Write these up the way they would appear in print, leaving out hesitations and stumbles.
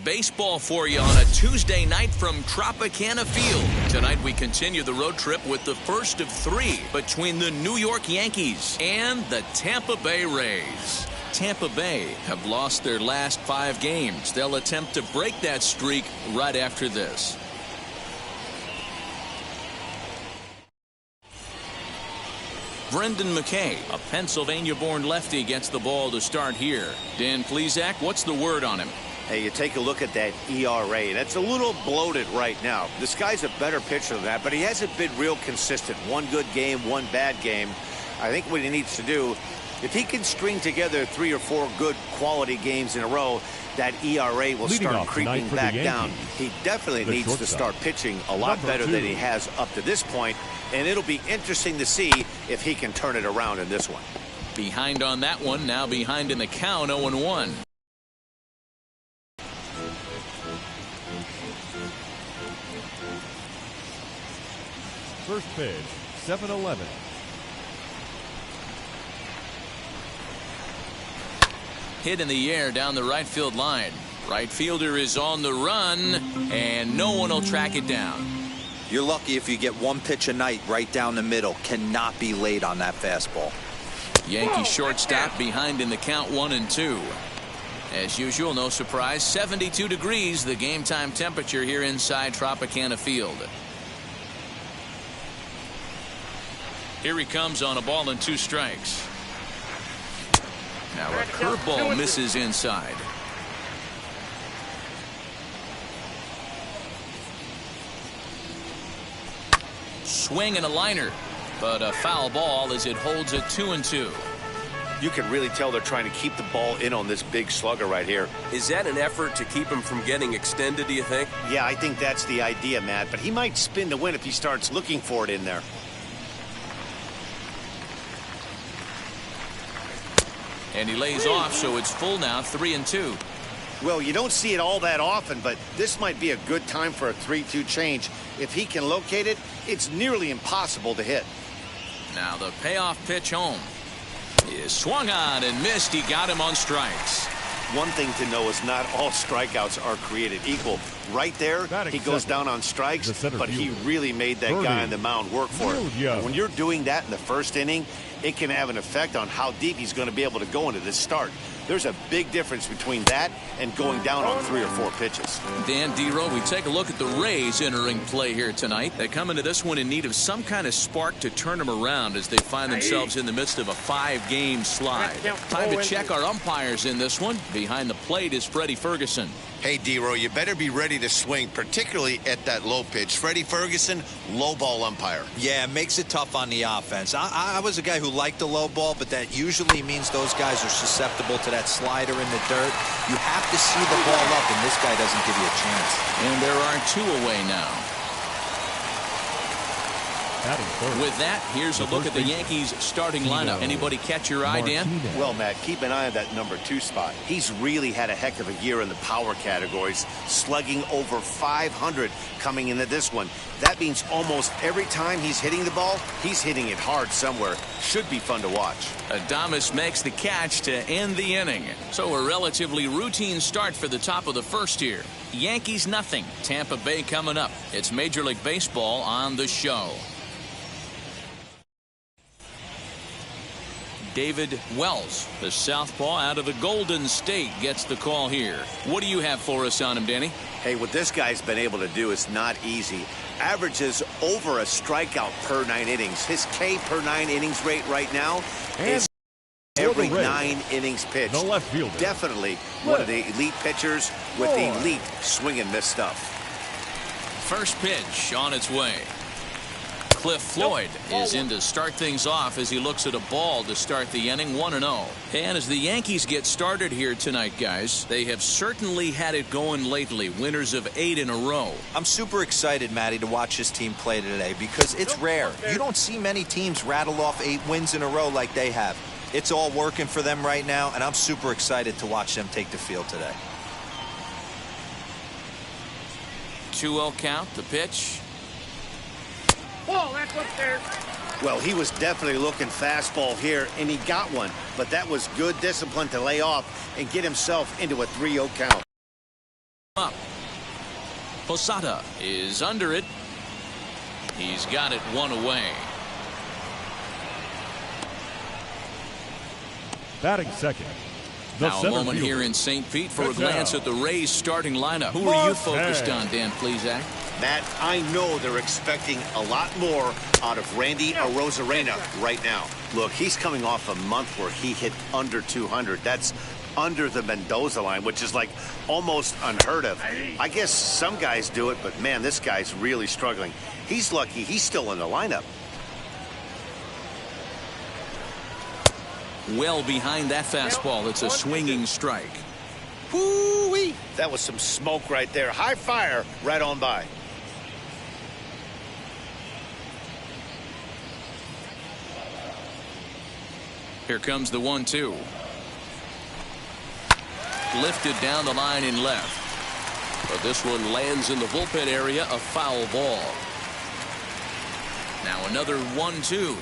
Baseball for you on a Tuesday night from Tropicana Field. Tonight we continue the road trip with the first of three between the New York Yankees and the Tampa Bay Rays. Tampa Bay have lost their last 5 games. They'll attempt to break that streak right after this. Brendan McKay, a Pennsylvania-born lefty, gets the ball to start here. Dan Plesac, what's the word on him? Hey, you take a look at that ERA. That's a little bloated right now. This guy's a better pitcher than that, but he hasn't been real consistent. One good game, one bad game. I think what he needs to do, if he can string together 3 or 4 good quality games in a row, that ERA will start creeping back down. He definitely needs to start pitching a lot better than he has up to this point, and it'll be interesting to see if he can turn it around in this one. Behind on that one, now behind in the count, 0-1. First pitch, 7-11. Hit in the air down the right field line. Right fielder is on the run, and no one will track it down. You're lucky if you get one pitch a night right down the middle. Cannot be late on that fastball. Yankee shortstop behind in the count, 1-2. As usual, no surprise, 72 degrees, the game time temperature here inside Tropicana Field. Here he comes on a ball and 2 strikes. Now a curveball misses inside. Swing and a liner, but a foul ball as it holds it 2-2. You can really tell they're trying to keep the ball in on this big slugger right here. Is that an effort to keep him from getting extended, do you think? Yeah, I think that's the idea, Matt, but he might spin to win if he starts looking for it in there. And he lays off, so it's full now, 3-2. Well, you don't see it all that often, but this might be a good time for a 3-2 change. If he can locate it, it's nearly impossible to hit. Now the payoff pitch home. He is swung on and missed. He got him on strikes. One thing to know is not all strikeouts are created equal. Right there, he goes down on strikes, but he really made that guy on the mound work for it. When you're doing that in the first inning, it can have an effect on how deep he's going to be able to go into this start. There's a big difference between that and going down on 3 or 4 pitches. Dan Dero, we take a look at the Rays entering play here tonight. They come into this one in need of some kind of spark to turn them around as they find themselves in the midst of a 5-game slide. Time to check our umpires in this one. Behind the plate is Freddie Ferguson. Hey, Dero, you better be ready to swing, particularly at that low pitch. Freddie Ferguson, low ball umpire. Yeah, it makes it tough on the offense. I was a guy who liked the low ball, but that usually means those guys are susceptible to that slider in the dirt. You have to see the ball up, and this guy doesn't give you a chance. And there are 2 away now. With that, here's a look at the Yankees starting lineup. Anybody catch your eye, Dan? Well, Matt, keep an eye on that number 2 spot. He's really had a heck of a year in the power categories, slugging over 500 coming into this one. That means almost every time he's hitting the ball, he's hitting it hard somewhere. Should be fun to watch. Adames makes the catch to end the inning. So a relatively routine start for the top of the first here. Yankees nothing. Tampa Bay coming up. It's Major League Baseball on the show. David Wells, the southpaw out of the Golden State, gets the call here. What do you have for us on him, Danny? Hey, what this guy's been able to do is not easy. Averages over a strikeout per 9 innings. His K per 9 innings rate right now is every 9 innings pitched. The left fielder. Definitely one of the elite pitchers with elite swing and miss stuff. First pitch on its way. Cliff Floyd is in to start things off as he looks at a ball to start the inning. 1-0. And as the Yankees get started here tonight, guys, they have certainly had it going lately. Winners of 8 in a row. I'm super excited, Matty, to watch this team play today because it's rare. You don't see many teams rattle off 8 wins in a row like they have. It's all working for them right now, and I'm super excited to watch them take the field today. 2-0 count, the pitch. Ball, that's upstairs. Well, he was definitely looking fastball here, and he got one. But that was good discipline to lay off and get himself into a 3-0 count. Up. Posada is under it. He's got it 1 away. Batting second. The now a moment here in St. Pete for a glance at the Rays starting lineup. Who are you focused on, Dan Plesac? Matt, I know they're expecting a lot more out of Randy Arozarena right now. Look, he's coming off a month where he hit under 200. That's under the Mendoza line, which is like almost unheard of. I guess some guys do it, but man, this guy's really struggling. He's lucky he's still in the lineup. Well behind that fastball. It's a swinging strike. Woo-wee! That was some smoke right there. High fire right on by. Here comes the 1-2. Lifted down the line in left. But this one lands in the bullpen area, a foul ball. Now another 1-2.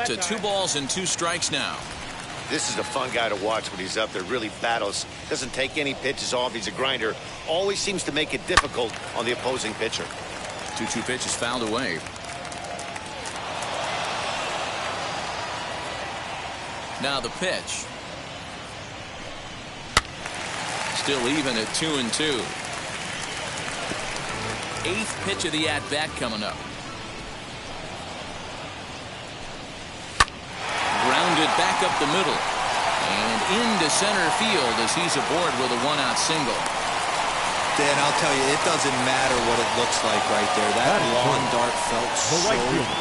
To 2 balls and 2 strikes now. This is a fun guy to watch when he's up there. Really battles. Doesn't take any pitches off. He's a grinder. Always seems to make it difficult on the opposing pitcher. 2-2 pitch is fouled away. Now the pitch. Still even at 2-2. 8th pitch of the at-bat coming up. Grounded back up the middle and into center field as he's aboard with a 1-out single. Dan, I'll tell you, it doesn't matter what it looks like right there. That lawn dart felt so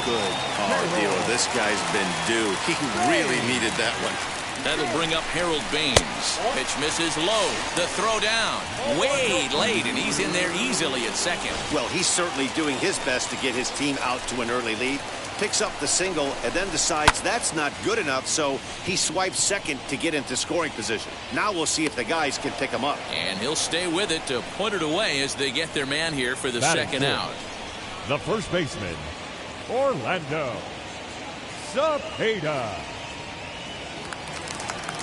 good. Oh, Dio, this guy's been due. He really needed that one. That'll bring up Harold Baines. Pitch misses low. The throw down. Way late, and he's in there easily at second. Well, he's certainly doing his best to get his team out to an early lead. Picks up the single and then decides that's not good enough, so he swipes second to get into scoring position. Now we'll see if the guys can pick him up. And he'll stay with it to put it away as they get their man here for the second out. The first baseman, Orlando Cepeda.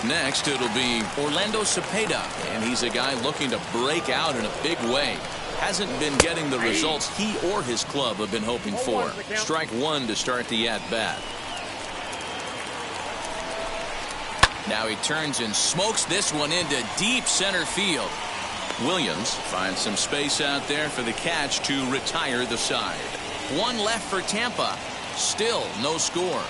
Next, it'll be Orlando Cepeda, and he's a guy looking to break out in a big way. Hasn't been getting the results he or his club have been hoping for. Strike 1 to start the at-bat. Now he turns and smokes this one into deep center field. Williams finds some space out there for the catch to retire the side. 1 left for Tampa. Still no score.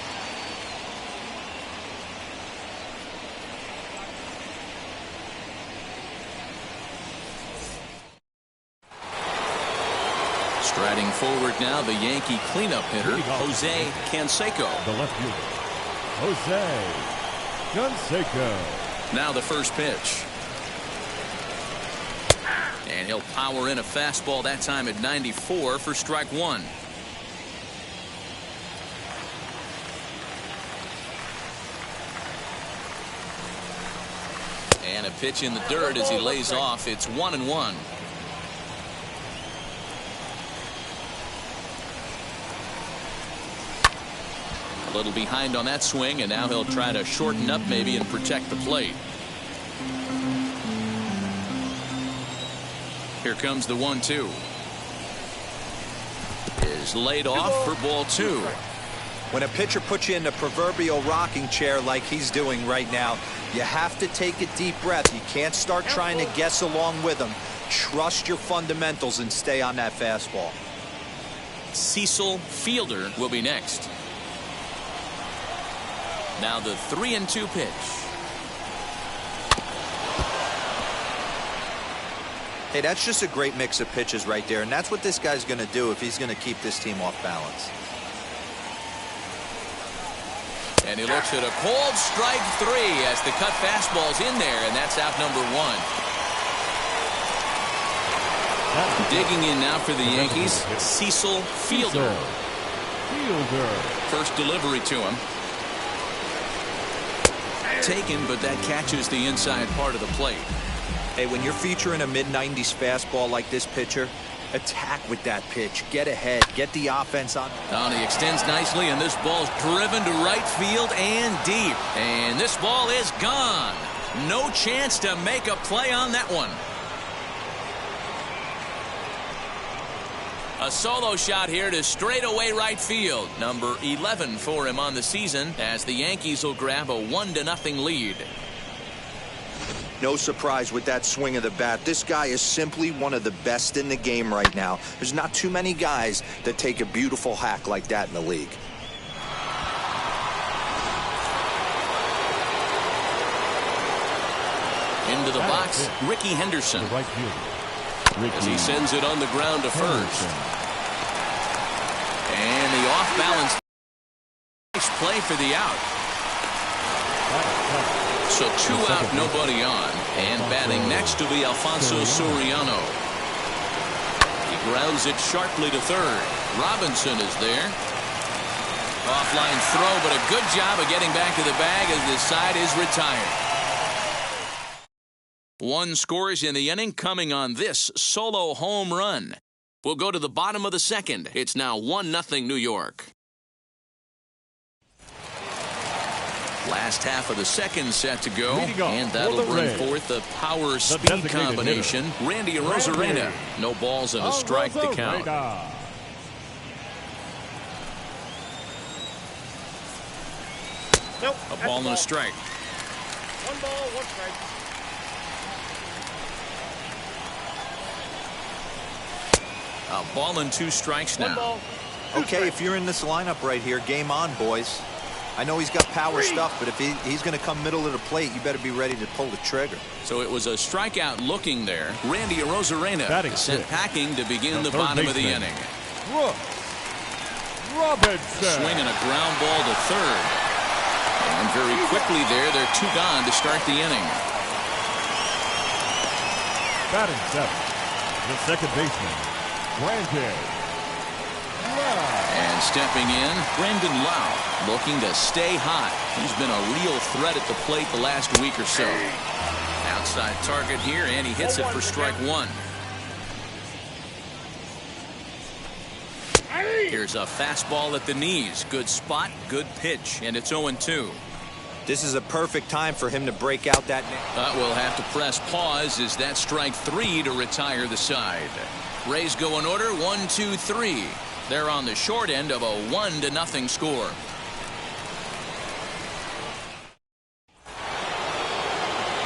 Striding forward now, the Yankee cleanup hitter, Jose Canseco. The left fielder, Jose Canseco. Now the first pitch. And he'll power in a fastball that time at 94 for strike 1. And a pitch in the dirt as he lays off. It's 1-1. A little behind on that swing, and now he'll try to shorten up maybe and protect the plate. Here comes the 1-2. Is laid off for ball 2. When a pitcher puts you in the proverbial rocking chair like he's doing right now, you have to take a deep breath. You can't start trying to guess along with him. Trust your fundamentals and stay on that fastball. Cecil Fielder will be next. Now the 3-2 pitch. Hey, that's just a great mix of pitches right there, and that's what this guy's going to do if he's going to keep this team off balance. And he looks at a cold strike 3 as the cut fastball's in there, and that's out number 1. Digging in now for the Yankees, Cecil Fielder. First delivery to him. Taken, but that catches the inside part of the plate. Hey, when you're featuring a mid-90s fastball like this pitcher, attack with that pitch. Get ahead. Get the offense on. Now he extends nicely, and this ball's driven to right field and deep. And this ball is gone. No chance to make a play on that one. A solo shot here to straightaway right field. Number 11 for him on the season as the Yankees will grab a 1-0 lead. No surprise with that swing of the bat. This guy is simply one of the best in the game right now. There's not too many guys that take a beautiful hack like that in the league. Into the box, Ricky Henderson. Right fielder. As he sends it on the ground to first. And the off-balance play for the out. So 2 out, nobody on. And batting next to be Alfonso Soriano. He grounds it sharply to third. Robinson is there. Offline throw, but a good job of getting back to the bag as this side is retired. 1 scores in the inning coming on this solo home run. We'll go to the bottom of the second. It's now 1-0 New York. Last half of the second set to go, and that'll bring forth the power-speed combination. Randy Arozarena. No balls and a strike to count. Nope, a ball and a strike. 1 ball, 1 strike. A ball and 2 strikes now. Okay, if you're in this lineup right here, game on, boys. I know he's got power stuff, but if he's going to come middle of the plate, you better be ready to pull the trigger. So it was a strikeout looking there. Randy Arozarena sent packing to begin the bottom of the inning. Robinson. Swing and a ground ball to third. And very quickly there, they're 2 gone to start the inning. Batting 7th, the second baseman, Brandon Lau. And stepping in, Brendan Lau, looking to stay hot. He's been a real threat at the plate the last week or so. Outside target here, and he hits it for strike 1. Here's a fastball at the knees. Good spot, good pitch, and it's 0-2. This is a perfect time for him to break out that. We'll have to press pause as that strike 3 to retire the side. Rays go in order, 1, 2, 3. They're on the short end of a 1-0 score.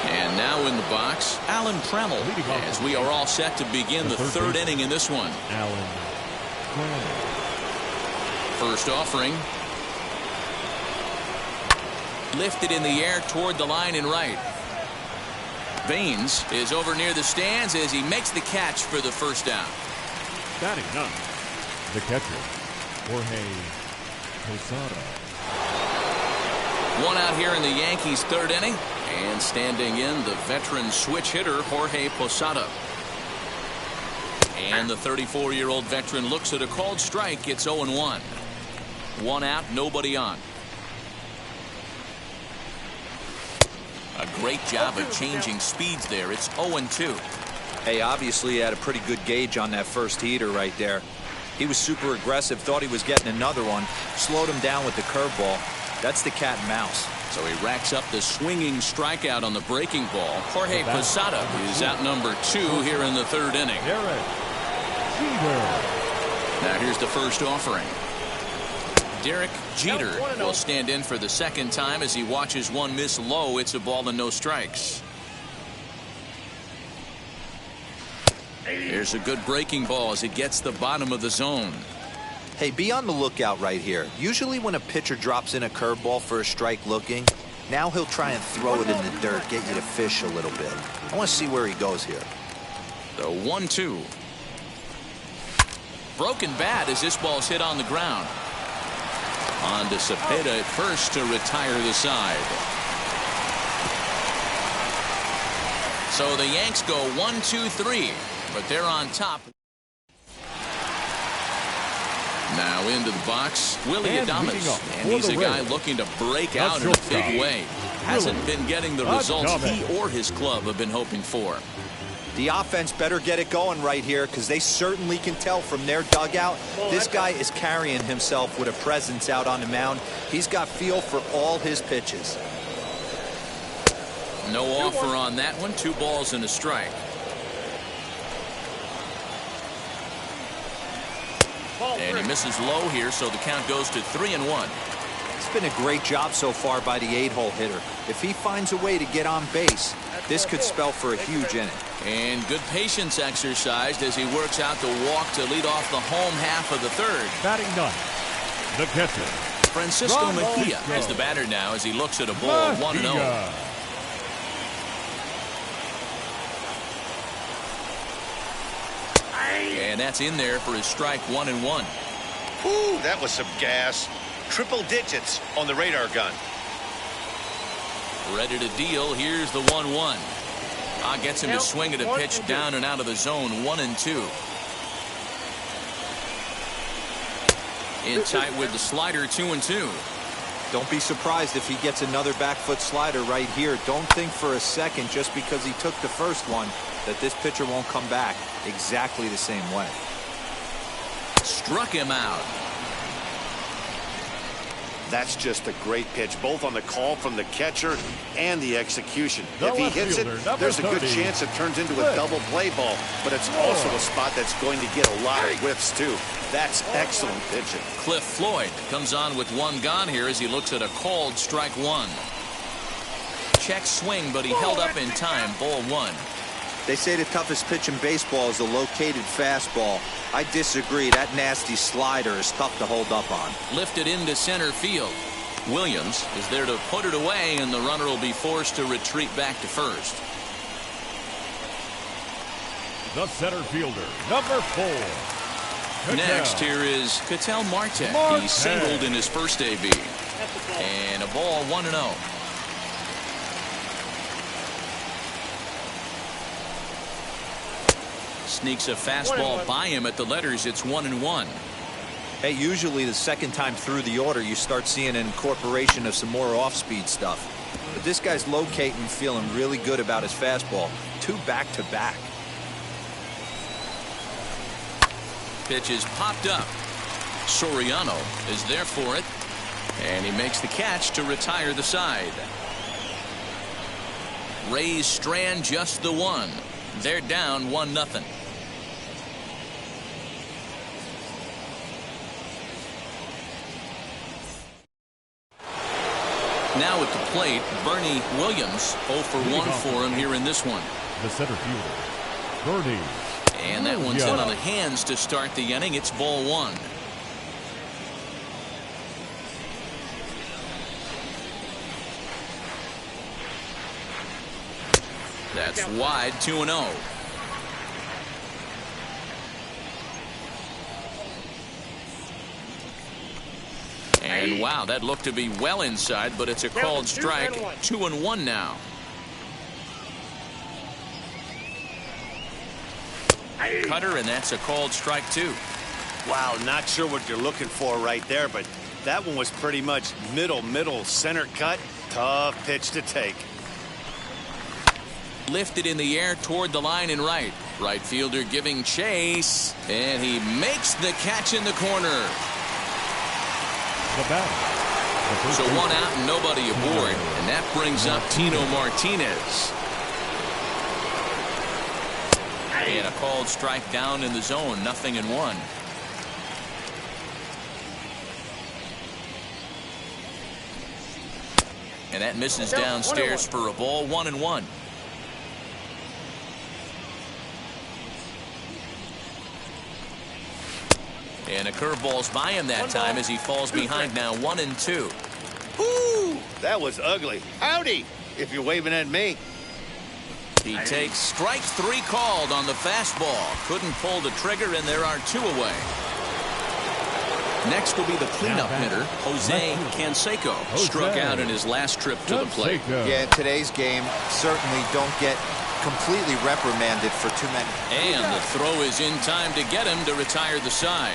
And now in the box, Alan Trammell, as we are all set to begin the third inning in this one. Alan Trammell. First offering. Lifted in the air toward the line and right. Baines is over near the stands as he makes the catch for the first down. Batting 9, the catcher, Jorge Posada. 1 out here in the Yankees' third inning. And standing in, the veteran switch hitter, Jorge Posada. And the 34-year-old veteran looks at a called strike. It's 0-1. 1 out, nobody on. A great job of changing speeds there. It's 0-2. Hey, obviously he had a pretty good gauge on that first heater right there. He was super aggressive, thought he was getting another one, slowed him down with the curveball. That's the cat and mouse. So he racks up the swinging strikeout on the breaking ball. Jorge Posada is out number 2 here in the third inning. Now here's the first offering. Derek Jeter will stand in for the second time as he watches one miss low. It's a ball and no strikes. Here's a good breaking ball as it gets the bottom of the zone. Hey, be on the lookout right here. Usually when a pitcher drops in a curveball for a strike looking, now he'll try and throw it in the dirt, get you to fish a little bit. I want to see where he goes here. The 1-2. Broken bat as this ball's hit on the ground. On to Cepeda at first to retire the side. So the Yanks go 1-2-3, but they're on top. Now into the box, Willie Adames, and he's a guy looking to break out in a big way. Hasn't been getting the results he or his club have been hoping for. The offense better get it going right here, because they certainly can tell from their dugout this guy is carrying himself with a presence out on the mound. He's got feel for all his pitches. No offer on that one. 2 balls and a strike. And he misses low here, so the count goes to 3-1. It's been a great job so far by the 8-hole hitter. If he finds a way to get on base, this could spell for a huge inning. And good patience exercised as he works out the walk to lead off the home half of the 3rd. Batting 9, the catcher, Francisco Mejia is the batter now as he looks at a ball 1-0. And that's in there for his strike 1-1. Ooh, that was some gas. Triple digits on the radar gun. Ready to deal. Here's the 1-1. Gets him to swing at a pitch down and out of the zone. 1-2. In tight with the slider. 2-2. Don't be surprised if he gets another back foot slider right here. Don't think for a second, just because he took the first one, that this pitcher won't come back exactly the same way. Struck him out. That's just a great pitch, both on the call from the catcher and the execution. If he hits it, there's a good chance it turns into a double play ball, but it's also a spot that's going to get a lot of whiffs, too. That's excellent pitching. Cliff Floyd comes on with 1 gone here as he looks at a called strike 1. Check swing, but he held up in time. Ball 1. They say the toughest pitch in baseball is a located fastball. I disagree. That nasty slider is tough to hold up on. Lifted into center field. Williams is there to put it away, and the runner will be forced to retreat back to first. the center fielder, number 4. Next here is Ketel Marte. He singled in his first AB. And a ball 1-0. Sneaks a fastball by him at the letters. It's 1-1. Hey, usually the second time through the order you start seeing an incorporation of some more off-speed stuff. But this guy's locating, feeling really good about his fastball. 2 back-to-back. Pitch is popped up. Soriano is there for it. And he makes the catch to retire the side. Rays strand just the one. They're down 1-0. Now at the plate, Bernie Williams 0 for 1 for him here in this one. The center fielder, Bernie. And that one's in on the hands to start the inning. It's ball 1. That's wide, 2-0. And wow, that looked to be well inside, but it's a called strike. 2-1 now. Cutter, and that's a called strike 2. Wow, not sure what you're looking for right there, but that one was pretty much middle center cut. Tough pitch to take. Lifted in the air toward the line and right. Right fielder giving chase, and he makes the catch in the corner. So 1 out and nobody aboard, and that brings up Tino Martinez. And a called strike down in the zone, 0-1. And that misses downstairs for a ball, 1-1. And a curveball's by him that time as he falls behind now, 1-2. Ooh, that was ugly. Howdy, if you're waving at me. He takes strike 3 called on the fastball. Couldn't pull the trigger, and there are 2 away. Next will be the cleanup hitter, Jose Canseco. Struck out in his last trip to the plate. Yeah, in today's game, certainly don't get completely reprimanded for too many. And the throw is in time to get him to retire the side.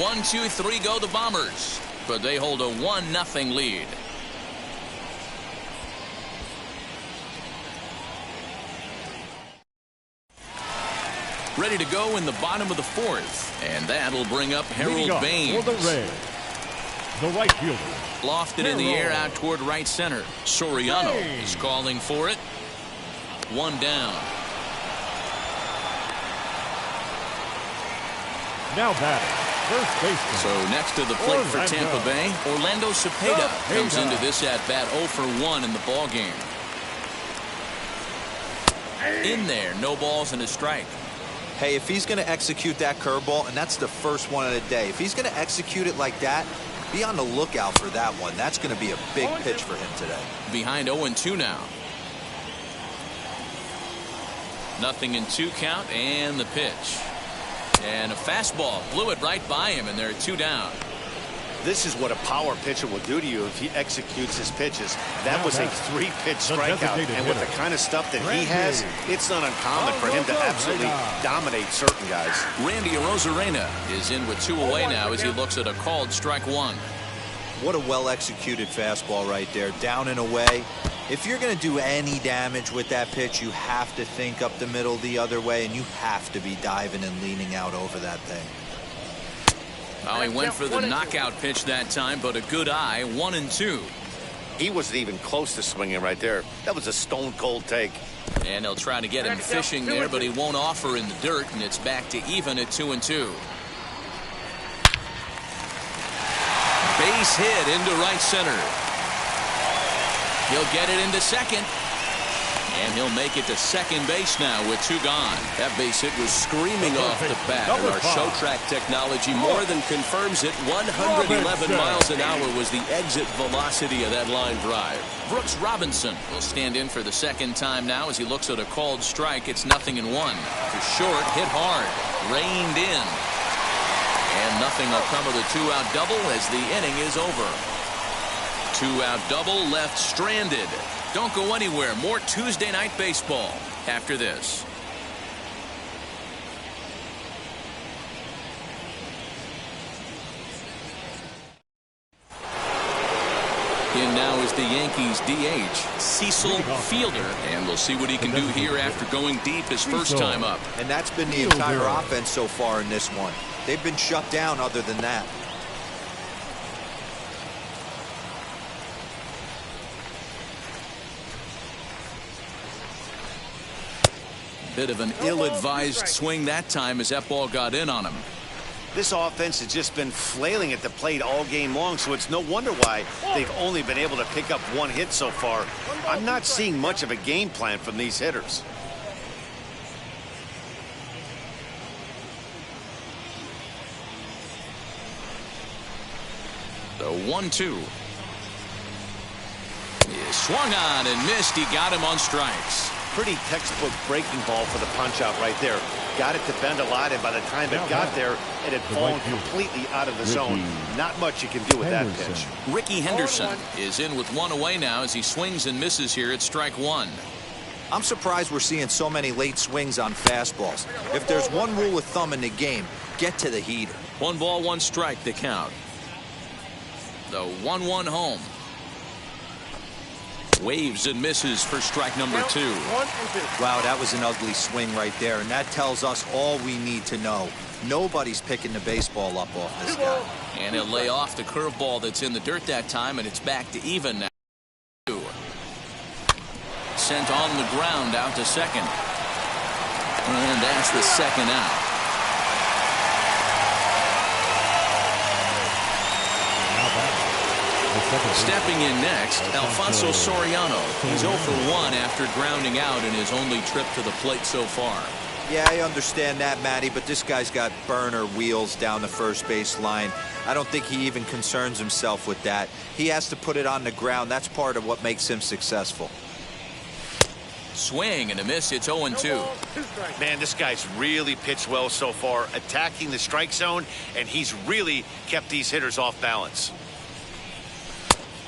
1, 2, 3 go the Bombers, but they hold a 1-0 lead. Ready to go in the bottom of the 4th, and that'll bring up Harold Baines. For the Reds, the right fielder. Lofted in the air out toward right center. Soriano is calling for it. 1 down. Now batting, first baseman. So next to the plate for Tampa Bay, Orlando Cepeda comes into this at-bat 0 for 1 in the ball game. In there, no balls and a strike. Hey, if he's going to execute that curveball, and that's the first one of the day, if he's going to execute it like that, be on the lookout for that one. That's going to be a big pitch for him today. Behind 0-2 now. 0-2 count, and the pitch. And a fastball blew it right by him, and there are 2 down. This is what a power pitcher will do to you if he executes his pitches. That was a 3-pitch strikeout, and with the kind of stuff that he has, it's not uncommon for him to absolutely dominate certain guys. Randy Arozarena is in with 2 away now as he looks at a called strike 1. What a well-executed fastball right there, down and away. If you're going to do any damage with that pitch, you have to think up the middle the other way, and you have to be diving and leaning out over that thing. Well, he went for the knockout pitch that time, but a good eye. 1-2. He wasn't even close to swinging right there. That was a stone-cold take. And they'll try to get him fishing there, but he won't offer in the dirt, and it's back to even at 2-2. Base hit into right center. He'll get it into second. And he'll make it to second base now with 2 gone. That base hit was screaming off the bat, and our show track technology more than confirms it. 111 miles an hour was the exit velocity of that line drive. Brooks Robinson will stand in for the second time now as he looks at a called strike. It's 0-1. To short, hit hard, reined in. And nothing will come of the 2-out double as the inning is over. 2-out double left stranded. Don't go anywhere. More Tuesday night baseball after this. In now is the Yankees DH, Cecil Fielder, and we'll see what he can do here after going deep his first time up. And that's been the entire offense so far in this one. They've been shut down other than that. Bit of an ill-advised swing that time as that ball got in on him. This offense has just been flailing at the plate all game long, so it's no wonder why they've only been able to pick up 1 hit so far. I'm not seeing much of a game plan from these hitters. The 1-2. He swung on and missed. He got him on strikes. Pretty textbook breaking ball for the punch out right there. Got it to bend a lot, and by the time it got there, it had fallen completely out of the zone. Not much you can do with that pitch. Ricky Henderson is in with 1 away now as he swings and misses here at strike 1. I'm surprised we're seeing so many late swings on fastballs. If there's one rule of thumb in the game, get to the heater. 1 ball, 1 strike to count. The 1-1 home. Waves and misses for strike number 2. Wow, that was an ugly swing right there, and that tells us all we need to know. Nobody's picking the baseball up off this guy. And he'll lay off the curveball that's in the dirt that time, and it's back to even now. Sent on the ground out to second. And that's the second out. Stepping in next, Alfonso Soriano. He's 0 for 1 after grounding out in his only trip to the plate so far. Yeah, I understand that, Matty, but this guy's got burner wheels down the first base line. I don't think he even concerns himself with that. He has to put it on the ground. That's part of what makes him successful. Swing and a miss. It's 0-2. Man, this guy's really pitched well so far, attacking the strike zone, and he's really kept these hitters off balance.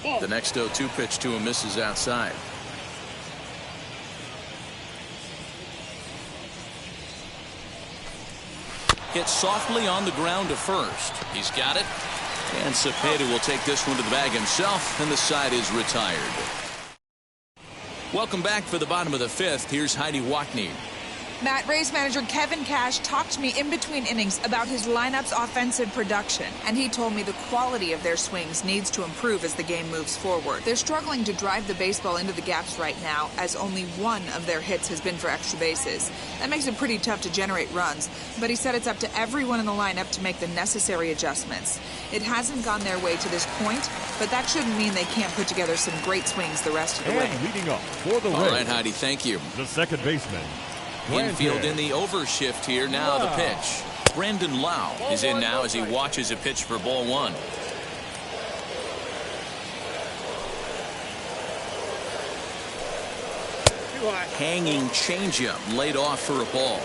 The next 0-2 pitch to him misses outside. Hit softly on the ground to first. He's got it. And Cepeda will take this one to the bag himself, and the side is retired. Welcome back for the bottom of the fifth. Here's Heidi Watney. Matt, Rays manager Kevin Cash talked to me in between innings about his lineup's offensive production, and he told me the quality of their swings needs to improve as the game moves forward. They're struggling to drive the baseball into the gaps right now, as only one of their hits has been for extra bases. That makes it pretty tough to generate runs, but he said it's up to everyone in the lineup to make the necessary adjustments. It hasn't gone their way to this point, but that shouldn't mean they can't put together some great swings the rest of the way. And leading up for the Rays. All right, Heidi, thank you. The second baseman. Infield in the overshift here. Now the pitch. Brandon Lau is in now as he watches a pitch for ball one. Hanging changeup laid off for a ball.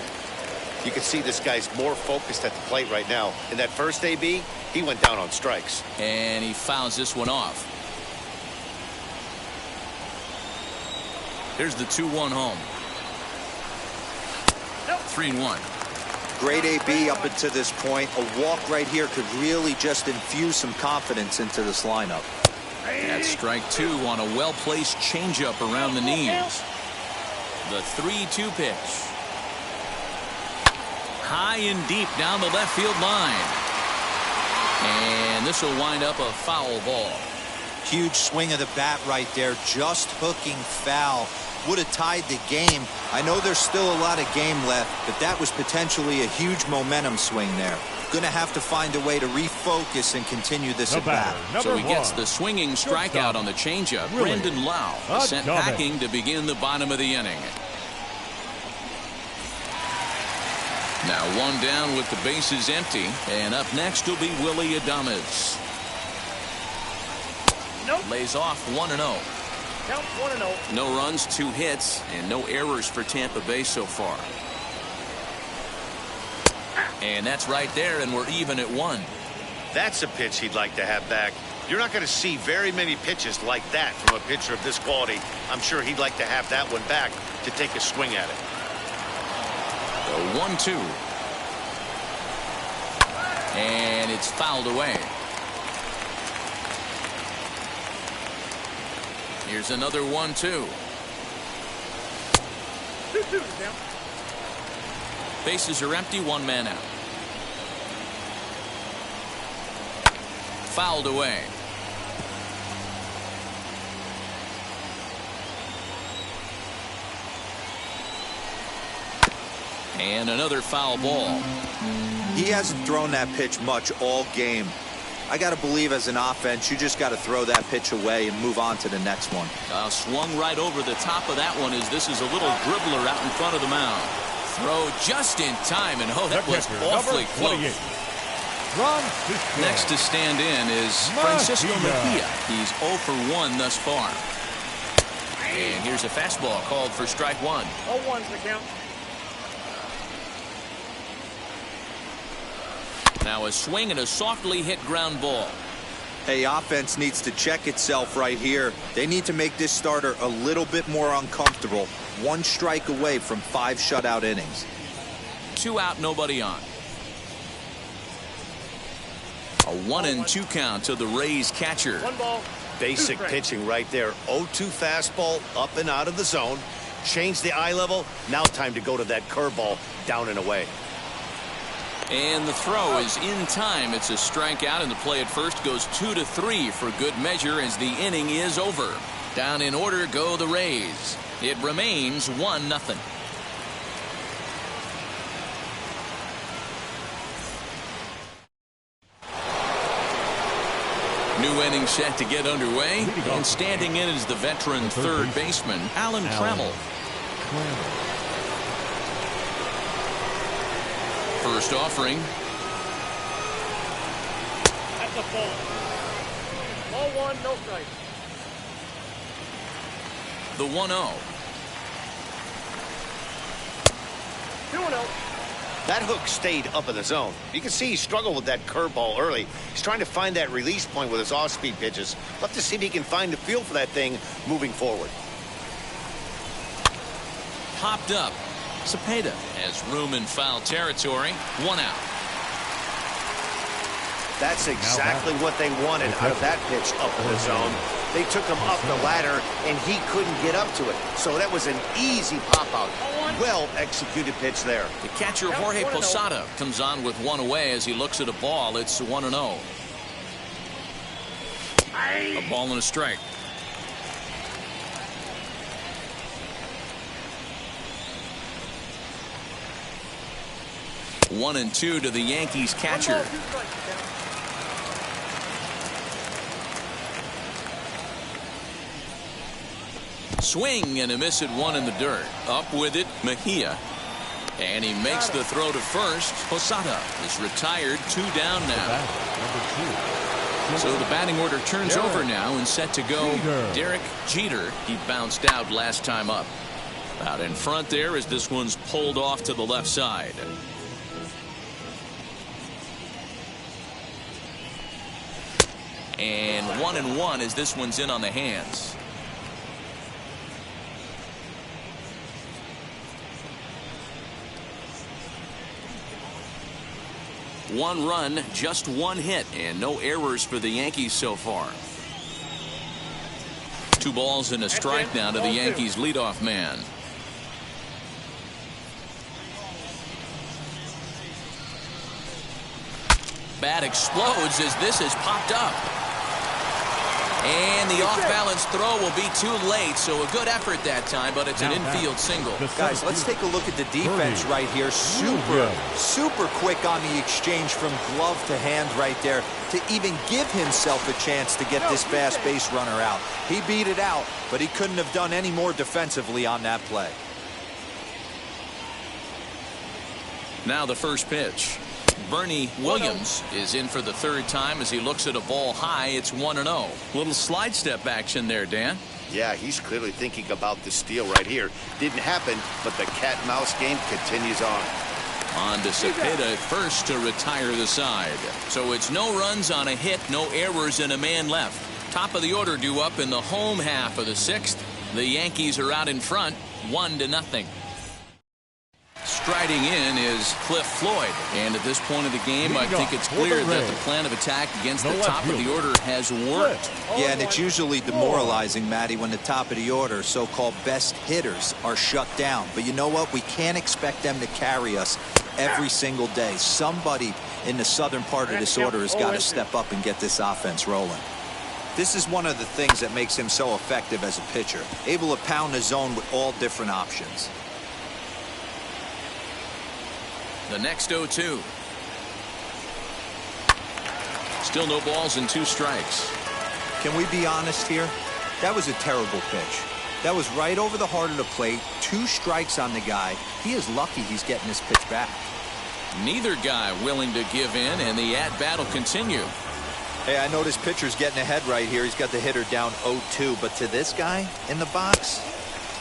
You can see this guy's more focused at the plate right now. In that first AB, he went down on strikes. And he fouls this one off. Here's the 2-1 home. 3-1. Great AB up until this point. A walk right here could really just infuse some confidence into this lineup. That's strike two on a well-placed changeup around the knees. The 3-2 pitch. High and deep down the left field line. And this will wind up a foul ball. Huge swing of the bat right there, just hooking foul. Would have tied the game. I know there's still a lot of game left, but that was potentially a huge momentum swing there. Gonna have to find a way to refocus and continue this at bat. So he gets the swinging strikeout on the changeup. Brandon Lau is sent packing to begin the bottom of the inning. Now one down with the bases empty, and up next will be Willie Adames. Lays off 1-0. Count 1-0. No runs, 2 hits, and no errors for Tampa Bay so far. And that's right there, and we're even at 1. That's a pitch he'd like to have back. You're not going to see very many pitches like that from a pitcher of this quality. I'm sure he'd like to have that one back to take a swing at it. The 1-2. And it's fouled away. Here's another 1-2. 2-2 down. Bases are empty, 1 man out. Fouled away. And another foul ball. He hasn't thrown that pitch much all game. I got to believe as an offense, you just got to throw that pitch away and move on to the next one. Swung right over the top of that one as this is a little dribbler out in front of the mound. Throw just in time, and oh, that was awfully close. Next to stand in is Francisco Mejia. He's 0 for 1 thus far. And here's a fastball called for strike 1. 0-1's the count. Now a swing and a softly hit ground ball. Hey, offense needs to check itself right here. They need to make this starter a little bit more uncomfortable. 1 strike away from 5 shutout innings. 2 out, nobody on. A 1-2 count to the Rays catcher. 1 ball. Basic pitching right there. 0-2 fastball up and out of the zone. Change the eye level. Now time to go to that curveball down and away. And the throw is in time. It's a strikeout, and the play at first goes 2-3 for good measure as the inning is over. Down in order go the Rays. It remains 1-0. New inning set to get underway, and standing in is the veteran third baseman, Alan Trammell. First offering. That's a ball. Ball 1, no strike. The 1-0. 2-0. That hook stayed up in the zone. You can see he struggled with that curveball early. He's trying to find that release point with his off-speed pitches. We'll have to see if he can find the feel for that thing moving forward. Popped up. Cepeda has room in foul territory. 1 out. That's exactly what they wanted out of that pitch up in the zone. They took him up the ladder, and he couldn't get up to it. So that was an easy pop-out. Well-executed pitch there. The catcher, Jorge Posada, comes on with 1 away as he looks at a ball. It's 1-0. A ball and a strike. One and 2 to the Yankees catcher. Swing and a miss at 1 in the dirt. Up with it, Mejia. And he makes the throw to first. Posada is retired. 2 down now. So the batting order turns over now and set to go. Derek Jeter. He bounced out last time up. Out in front there as this one's pulled off to the left side. And 1-1 as this one's in on the hands. One run, just 1 hit, and no errors for the Yankees so far. 2 balls and a strike now to the Yankees leadoff man. Bat explodes as this is popped up. And the off-balance throw will be too late, so a good effort that time, but it's an infield single. Guys, let's take a look at the defense right here. Super quick on the exchange from glove to hand right there to even give himself a chance to get this fast base runner out. He beat it out, but he couldn't have done any more defensively on that play. Now the first pitch. Bernie Williams is in for the 3rd time as he looks at a ball high. It's 1-0. Little slide step action there, Dan. Yeah, he's clearly thinking about the steal right here. Didn't happen, but the cat-mouse game continues on. On to Cepeda at first to retire the side. So it's no runs on a hit, no errors, and a man left. Top of the order due up in the home half of the 6th. The Yankees are out in front, 1-0. Striding in is Cliff Floyd, and at this point of the game I think it's clear that the plan of attack against the top of the order has worked. Yeah, and it's usually demoralizing, Matty, when the top of the order, so-called best hitters, are shut down. But you know what? We can't expect them to carry us every single day. Somebody in the southern part of this order has got to step up and get this offense rolling. This is one of the things that makes him so effective as a pitcher, able to pound the zone with all different options. The next 0-2. Still no balls and 2 strikes. Can we be honest here? That was a terrible pitch. That was right over the heart of the plate. 2 strikes on the guy. He is lucky he's getting this pitch back. Neither guy willing to give in, and the at-bat will continue. Hey, I know this pitcher's getting ahead right here. He's got the hitter down 0-2, but to this guy in the box,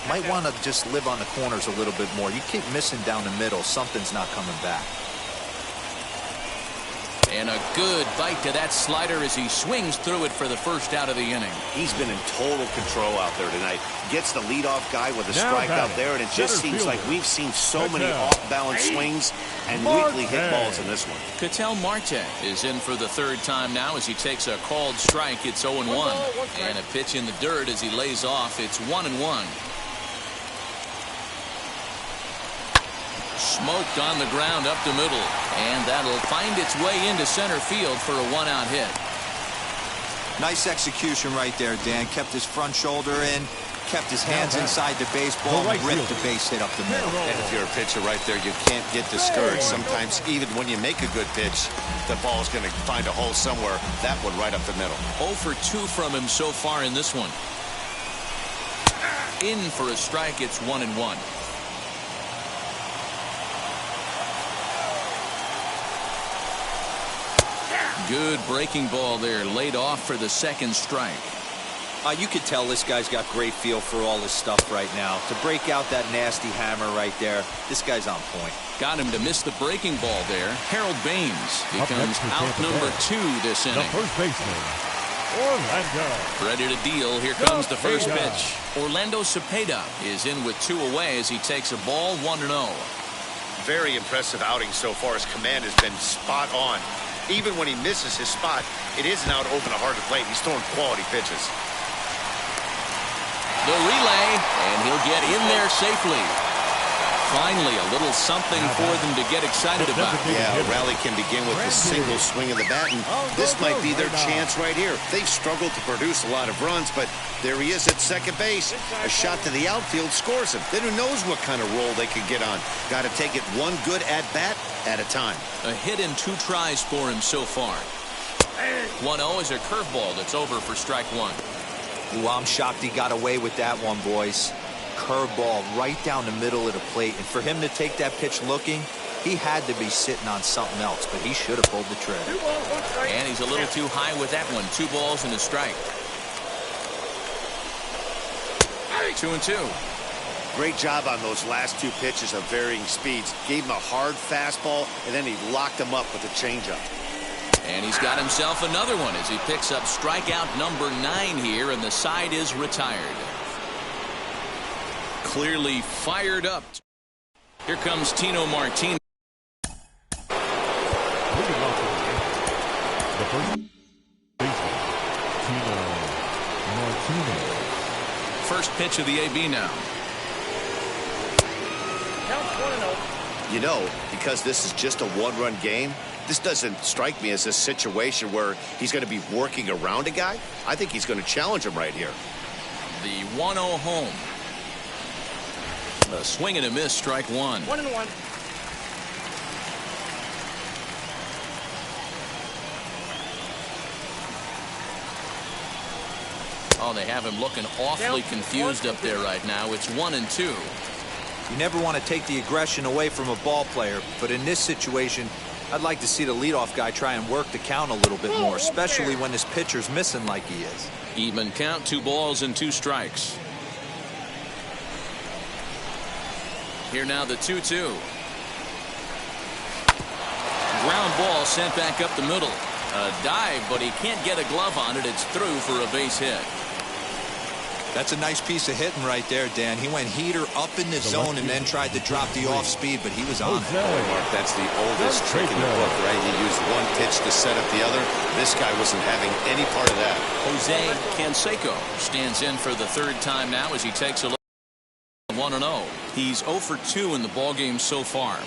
might want to just live on the corners a little bit more. You keep missing down the middle, something's not coming back. And a good bite to that slider as he swings through it for the first out of the inning. He's been in total control out there tonight. Gets the leadoff guy with a strike out there, and it just seems like we've seen so many off-balance swings and weakly hit balls in this one. Ketel Marte is in for the 3rd time now as he takes a called strike. It's 0-1. And a pitch in the dirt as he lays off. It's 1-1. Smoked on the ground up the middle, and that'll find its way into center field for a 1-out hit. Nice execution right there, Dan. Kept his front shoulder in, kept his hands inside the baseball, and ripped the base hit up the middle. And if you're a pitcher right there, you can't get discouraged. Sometimes even when you make a good pitch, the ball's going to find a hole somewhere. That one right up the middle. 0 for 2 from him so far in this one. In for a strike. It's 1-1. Good breaking ball there, laid off for the 2nd strike. You could tell this guy's got great feel for all this stuff right now. To break out that nasty hammer right there, this guy's on point. Got him to miss the breaking ball there. Harold Baines becomes out number 2 this inning. The first baseman, Orlando. Ready to deal. Here comes the first pitch. Orlando Cepeda is in with 2 away as he takes a ball 1-0. Very impressive outing so far. His command has been spot on. Even when he misses his spot, it isn't out over the heart of the plate. He's throwing quality pitches. The relay, and he'll get in there safely. Finally, a little something for them to get excited about. Yeah, a rally can begin with a single swing of the bat, and this might be their chance right here. They've struggled to produce a lot of runs, but there he is at second base. A shot to the outfield scores him. Then who knows what kind of roll they could get on. Got to take it one good at-bat at a time. A hit in 2 tries for him so far. 1-0 is a curveball that's over for strike 1. Ooh, I'm shocked he got away with that one, boys. Curveball right down the middle of the plate. And for him to take that pitch looking, he had to be sitting on something else, but he should have pulled the trigger. 2 balls, 1 strike. And he's a little too high with that one. 2 balls and a strike. 2-2. Great job on those last 2 pitches of varying speeds. Gave him a hard fastball, and then he locked him up with a changeup. And he's got himself another one as he picks up strikeout number 9 here, and the side is retired. Clearly fired up. Here comes Tino Martinez. Leading off the first baseman, Tino Martinez. First pitch of the AB now. Counts 1-0. You know, because this is just a 1-run game, this doesn't strike me as a situation where he's going to be working around a guy. I think he's going to challenge him right here. The 1-0 home. A swing and a miss, strike 1. 1-1. Oh, they have him looking awfully confused up there right now. It's 1-2. You never want to take the aggression away from a ball player, but in this situation, I'd like to see the leadoff guy try and work the count a little bit more, especially when his pitcher's missing like he is. Even count, 2 balls and 2 strikes. Here now the 2-2. Ground ball sent back up the middle. A dive, but he can't get a glove on it. It's through for a base hit. That's a nice piece of hitting right there, Dan. He went heater up in the zone and then tried to drop the off speed, but he was on it. Mark, that's the oldest trick in the book, right? He used one pitch to set up the other. This guy wasn't having any part of that. Jose Canseco stands in for the 3rd time now as he takes a look. 1-0. He's 0 for 2 in the ballgame so far.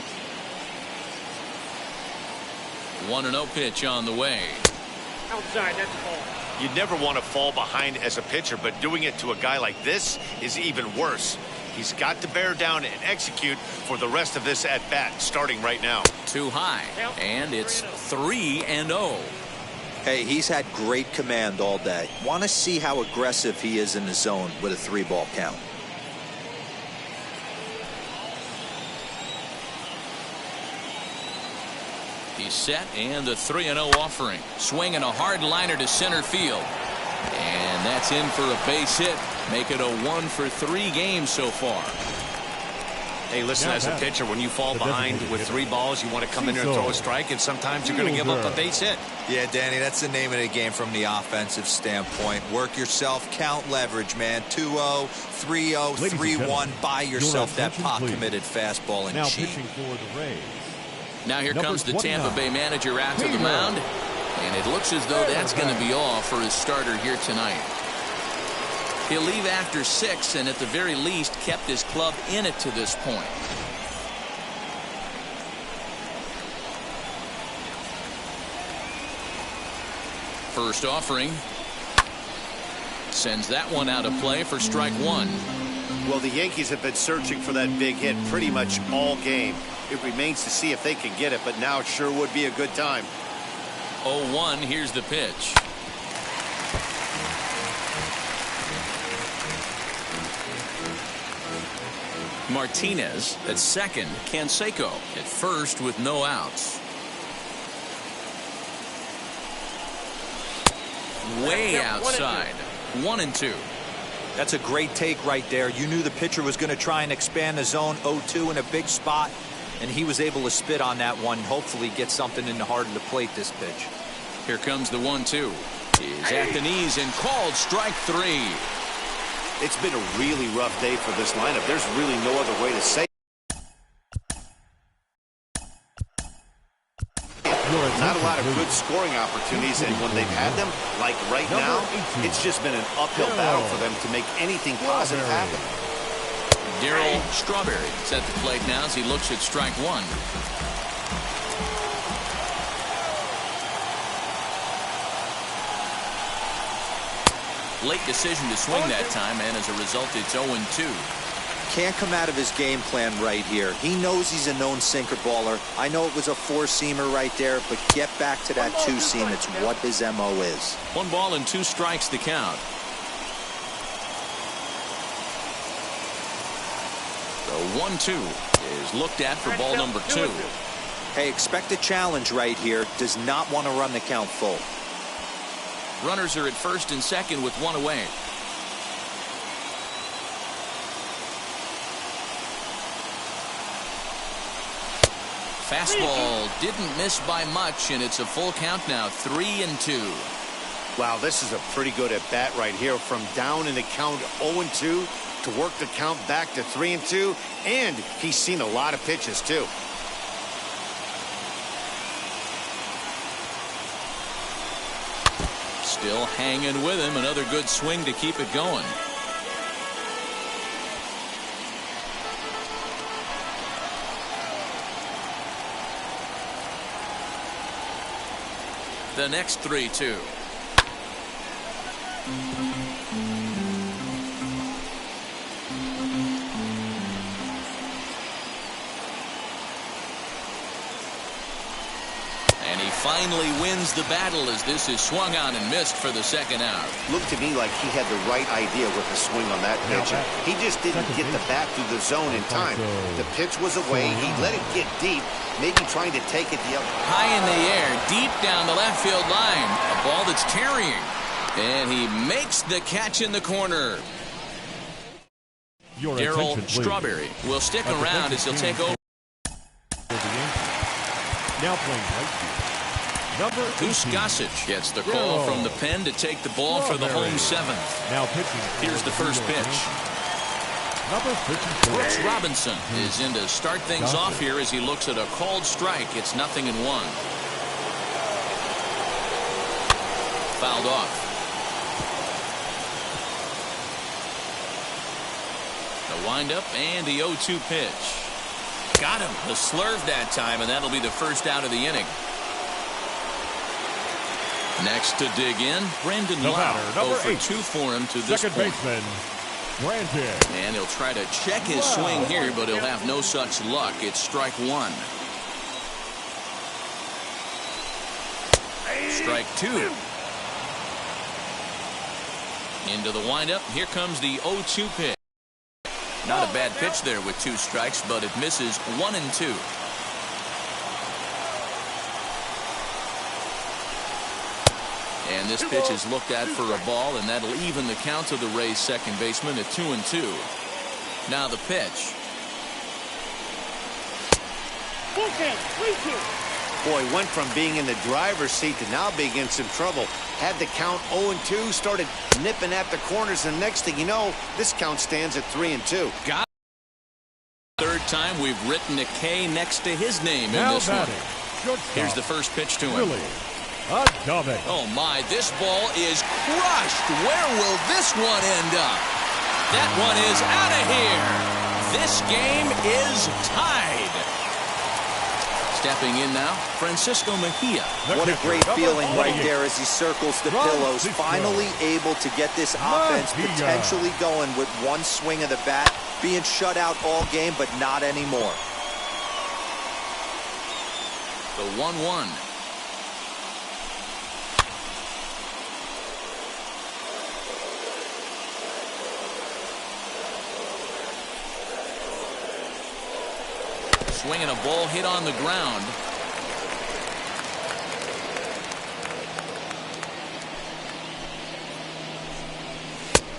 1-0 pitch on the way. Outside, that's a ball. You'd never want to fall behind as a pitcher, but doing it to a guy like this is even worse. He's got to bear down and execute for the rest of this at-bat, starting right now. Too high, and it's 3-0. Hey, he's had great command all day. Want to see how aggressive he is in the zone with a 3-ball count. He's set, and the 3-0 offering. Swinging a hard liner to center field. And that's in for a base hit. Make it a 1 for 3 game so far. Hey, listen, as a pitcher, when you fall behind with 3 balls, you want to come in there and throw a strike, and sometimes you're going to give up a base hit. Yeah, Danny, that's the name of the game from the offensive standpoint. Work yourself, count leverage, man. 2-0, 3-0, 3-1. Buy yourself that pot-committed fastball and now cheat. pitching for the Rays. Now here comes the Tampa Bay manager out to the mound. And it looks as though that's going to be all for his starter here tonight. He'll leave after 6 and at the very least kept his club in it to this point. First offering. Sends that one out of play for strike 1. Well, the Yankees have been searching for that big hit pretty much all game. It remains to see if they can get it, but now it sure would be a good time. 0-1, here's the pitch. Martinez at second, Canseco at first with no outs. Way outside. 1-2. That's a great take right there. You knew the pitcher was going to try and expand the zone. 0-2 in a big spot, and he was able to spit on that one. Hopefully get something in the heart of the plate this pitch. Here comes the 1-2. He's at the knees and called strike 3. It's been a really rough day for this lineup. There's really no other way to say it. Not a lot of good scoring opportunities, and when they've had them, like right now, it's just been an uphill battle for them to make anything positive happen. Darryl Strawberry is at the plate now as he looks at strike 1. Late decision to swing that time, and as a result, it's 0-2. Can't come out of his game plan right here. He knows he's a known sinker baller. I know it was a 4-seamer right there, but get back to that 2-seam. It's what his MO is. 1 ball and 2 strikes to count. The 1-2 is looked at for ball number 2. Hey, expect a challenge right here. Does not want to run the count full. Runners are at first and second with 1 away. Fastball didn't miss by much, and it's a full count now, 3-2. Wow, this is a pretty good at bat right here. From down in the count 0-2 to work the count back to 3-2, and he's seen a lot of pitches too. Still hanging with him. Another good swing to keep it going. The next 3-2. And he finally wins the battle as this is swung on and missed for the second out. Looked to me like he had the right idea with the swing on that pitch. He just didn't get the bat through the zone in time. The pitch was away. He let it get deep, maybe trying to take it the other. High in the air, deep down the left field line. A ball that's tarrying. And he makes the catch in the corner. Darryl Strawberry will stick around as he'll take over. Now playing right field. Number 18. Gossage gets the call from the pen to take the ball for the home 7th. Now pitching. Here's the first pitch. Number 54. Brooks Robinson is in to start things off here as he looks at a called strike. It's 0-1. Fouled off. The windup and the 0-2 pitch. Got him. The slurve that time, and that'll be the first out of the inning. Next to dig in, Brandon Lau. 0-2 for him to this Second point. baseman, Brandon. And he'll try to check his swing here, but he'll have no such luck. It's strike 1. Strike 2. Into the windup. Here comes the 0-2 pitch. Not a bad pitch there with 2 strikes, but it misses 1-2. And this pitch is looked at for a ball, and that'll even the count of the Rays' second baseman at 2-2. Now the pitch. Boy, went from being in the driver's seat to now being in some trouble. Had the count 0-2, started nipping at the corners, and next thing you know, this count stands at 3-2. Got third time we've written a K next to his name in this one. Here's the first pitch to him. Oh my, this ball is crushed. Where will this one end up? That one is out of here. This game is tied. Stepping in now, Francisco Mejia. What a great feeling right there as he circles the pillows. Finally able to get this offense potentially going with one swing of the bat. Being shut out all game, but not anymore. The 1-1. Swinging a ball hit on the ground.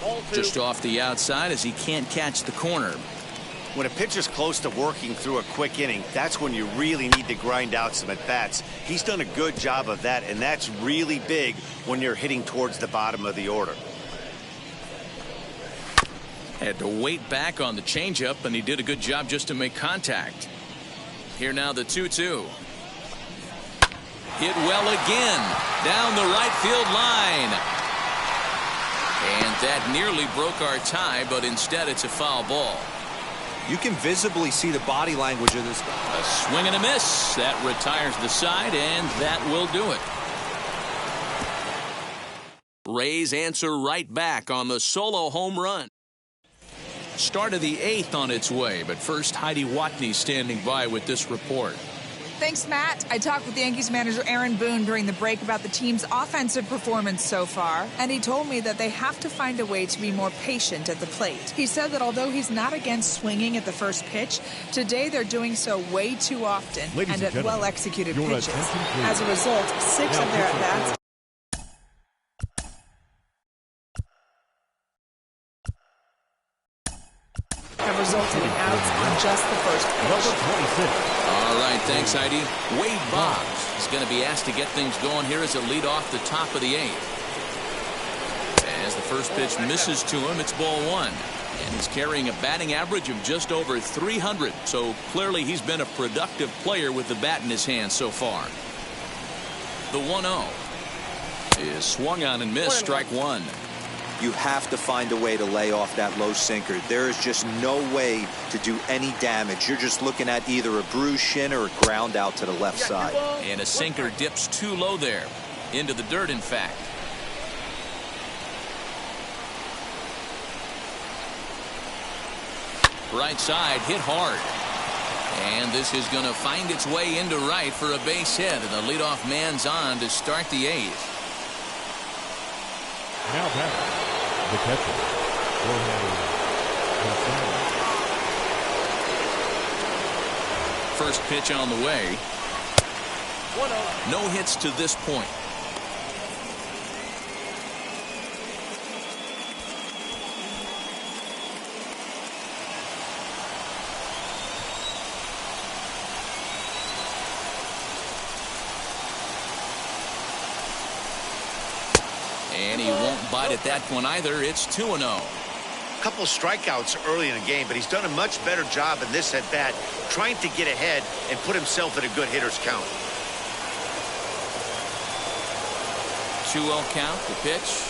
Ball 2. Just off the outside as he can't catch the corner. When a pitcher's close to working through a quick inning, that's when you really need to grind out some at-bats. He's done a good job of that, and that's really big when you're hitting towards the bottom of the order. Had to wait back on the changeup, and he did a good job just to make contact. Here now the 2-2. Hit well again down the right field line. And that nearly broke our tie, but instead it's a foul ball. You can visibly see the body language of this guy. A swing and a miss. That retires the side, and that will do it. Rays answer right back on the solo home run. Start of the 8th on its way, but first Heidi Watney standing by with this report. Thanks, Matt. I talked with Yankees manager Aaron Boone during the break about the team's offensive performance so far, and he told me that they have to find a way to be more patient at the plate. He said that although he's not against swinging at the first pitch, today they're doing so way too often and at well-executed pitches. As a result, 6 of their at-bats have resulted in outs on just the first pitch. All right, thanks, Heidi. Wade Boggs is going to be asked to get things going here as a lead off the top of the 8th. As the first pitch misses to him, it's ball 1. And he's carrying a batting average of just over 300. So clearly he's been a productive player with the bat in his hand so far. The 1-0 is swung on and missed, strike 1. You have to find a way to lay off that low sinker. There is just no way to do any damage. You're just looking at either a bruised shin or a ground out to the left side. And a sinker dips too low there. Into the dirt, in fact. Right side, hit hard. And this is going to find its way into right for a base hit. And the leadoff man's on to start the 8th. Now back. The catcher. First pitch on the way. 1-0. No hits to this point. And he won't bite at that one either. It's 2-0. Couple strikeouts early in the game, but he's done a much better job in this at-bat trying to get ahead and put himself in a good hitter's count. 2-0 count, the pitch.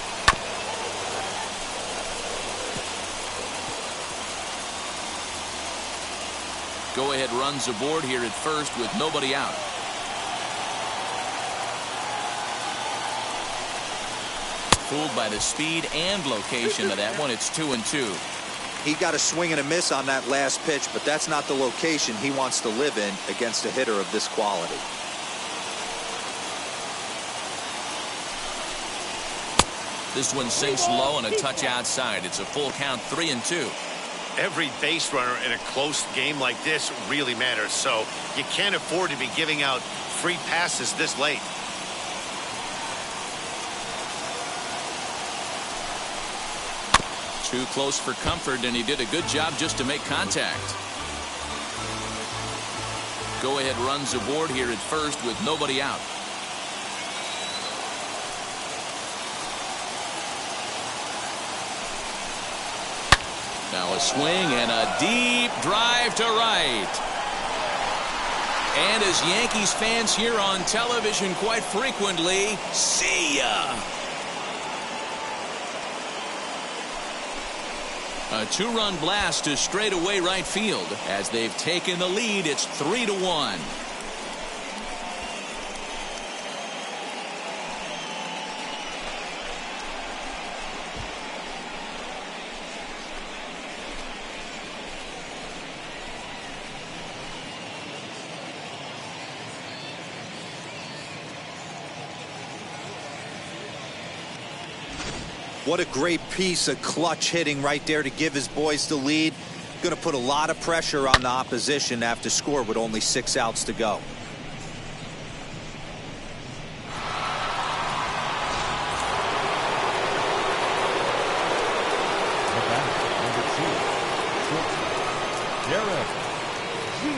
Go-ahead runs aboard here at first with nobody out. Fooled by the speed and location of that one. It's 2-2. He got a swing and a miss on that last pitch, but that's not the location he wants to live in against a hitter of this quality. This one sinks low and a touch outside. It's a full count, 3-2. Every base runner in a close game like this really matters, so you can't afford to be giving out free passes this late. Too close for comfort, and he did a good job just to make contact. Go-ahead runs aboard here at first with nobody out. Now a swing and a deep drive to right. And as Yankees fans hear on television quite frequently, see ya. A 2-run blast to straightaway right field. As they've taken the lead, it's 3-1. What a great piece of clutch hitting right there to give his boys the lead. Going to put a lot of pressure on the opposition to have to score with only 6 outs to go.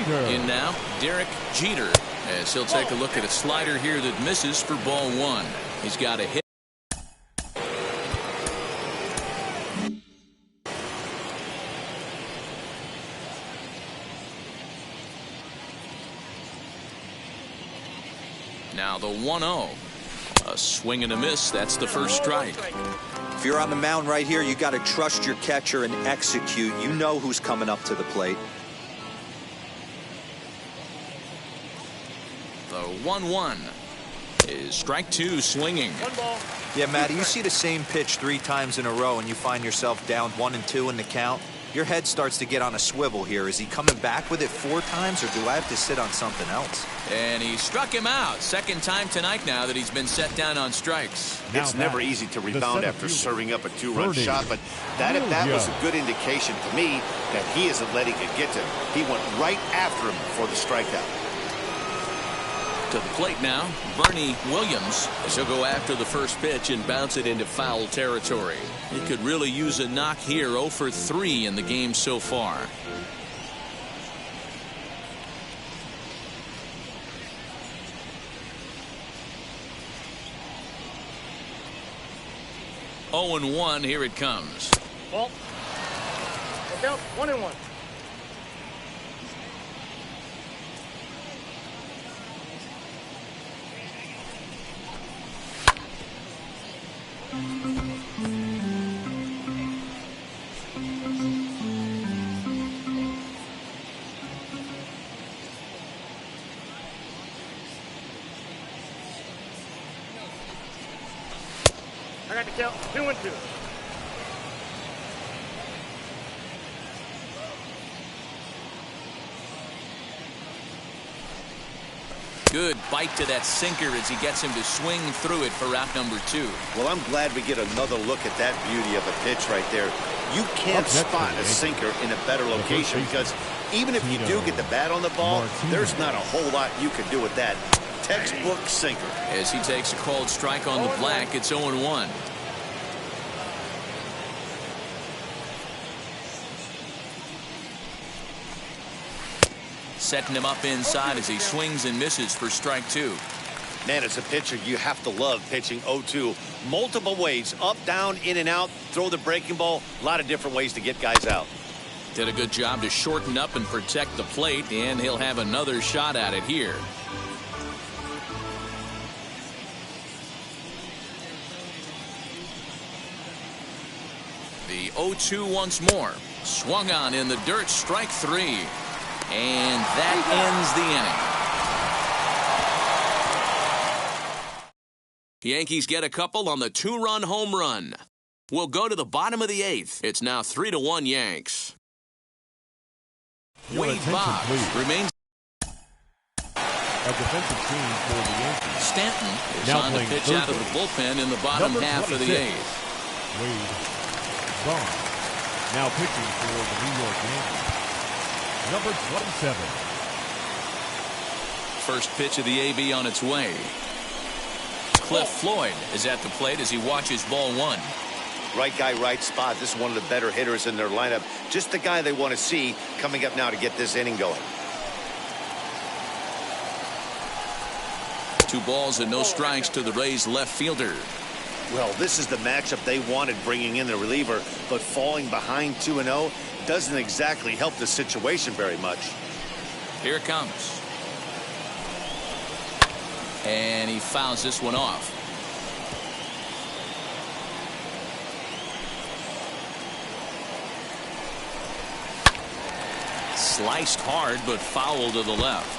In now, Derek Jeter, as he'll take a look at a slider here that misses for ball one. He's got a hit. Now the 1-0. A swing and a miss. That's the first strike. If you're on the mound right here, you got to trust your catcher and execute. You know who's coming up to the plate. The 1-1 is strike two, swinging. Yeah, Matty, you see the same pitch 3 times in a row and you find yourself down 1-2 in the count. Your head starts to get on a swivel here. Is he coming back with it 4 times, or do I have to sit on something else? And he struck him out. Second time tonight now that he's been set down on strikes. It's never easy to rebound after serving up a 2-run shot, but that was a good indication to me that he isn't letting it get to him. He went right after him for the strikeout. To the plate now, Bernie Williams, as he'll go after the first pitch and bounce it into foul territory. He could really use a knock here. 0 for 3 in the game so far. Oh and 1, here it comes. Ball. Look out, 1-1. I got the count. 2-2. Good bite to that sinker as he gets him to swing through it for out number 2. Well, I'm glad we get another look at that beauty of a pitch right there. You can't spot a sinker in a better location because even if you do get the bat on the ball, there's not a whole lot you can do with that. Textbook sinker. As he takes a called strike on the black, it's 0-1. Setting him up inside as he swings and misses for strike 2. Man, as a pitcher, you have to love pitching 0-2. Multiple ways, up, down, in and out, throw the breaking ball. A lot of different ways to get guys out. Did a good job to shorten up and protect the plate, and he'll have another shot at it here. The 0-2 once more. Swung on in the dirt, strike 3. And that ends the inning. Yankees get a couple on the 2-run home run. We'll go to the bottom of the 8th. It's now 3-1 Yanks. Wade Boggs remains. A defensive team for the Yankees. Stanton is now on the pitch out of the bullpen in the bottom half of the 8th. Wade Boggs now pitching for the New York Yankees. Number 27. First pitch of the AB on its way. Cliff Floyd is at the plate as he watches ball 1. Right guy, right spot. This is one of the better hitters in their lineup. Just the guy they want to see coming up now to get this inning going. 2 balls and no strikes to the Rays left fielder. Well, this is the matchup they wanted, bringing in the reliever, but falling behind 2-0 doesn't exactly help the situation very much. Here it comes. And he fouls this one off. Sliced hard, but foul to the left.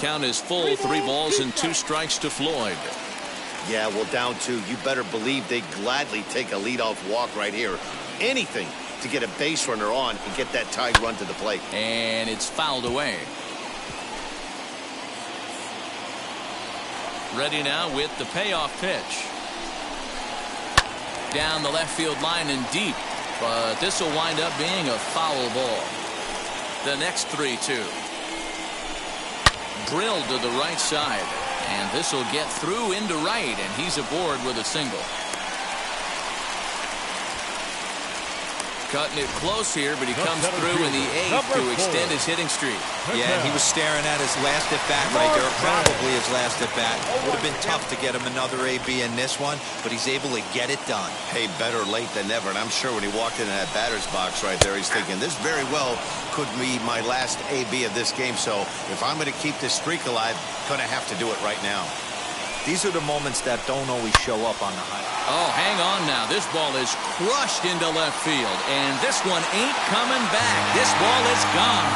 Count is full. 3 balls and 2 strikes to Floyd. Yeah, well, down 2. You better believe they gladly take a leadoff walk right here. Anything to get a base runner on and get that tied run to the plate. And it's fouled away. Ready now with the payoff pitch. Down the left field line and deep. But this will wind up being a foul ball. The next 3-2. Drilled to the right side. And this will get through into right, and he's aboard with a single. Cutting it close here, but he comes through in the 8th to extend his hitting streak. Yeah, and he was staring at his last at-bat right there, probably his last at-bat. Would have been tough to get him another AB in this one, but he's able to get it done. Hey, better late than never. And I'm sure when he walked into that batter's box right there, he's thinking, this very well could be my last AB of this game. So if I'm going to keep this streak alive, going to have to do it right now. These are the moments that don't always show up on the highlight. Oh, hang on now. This ball is crushed into left field, and this one ain't coming back. This ball is gone.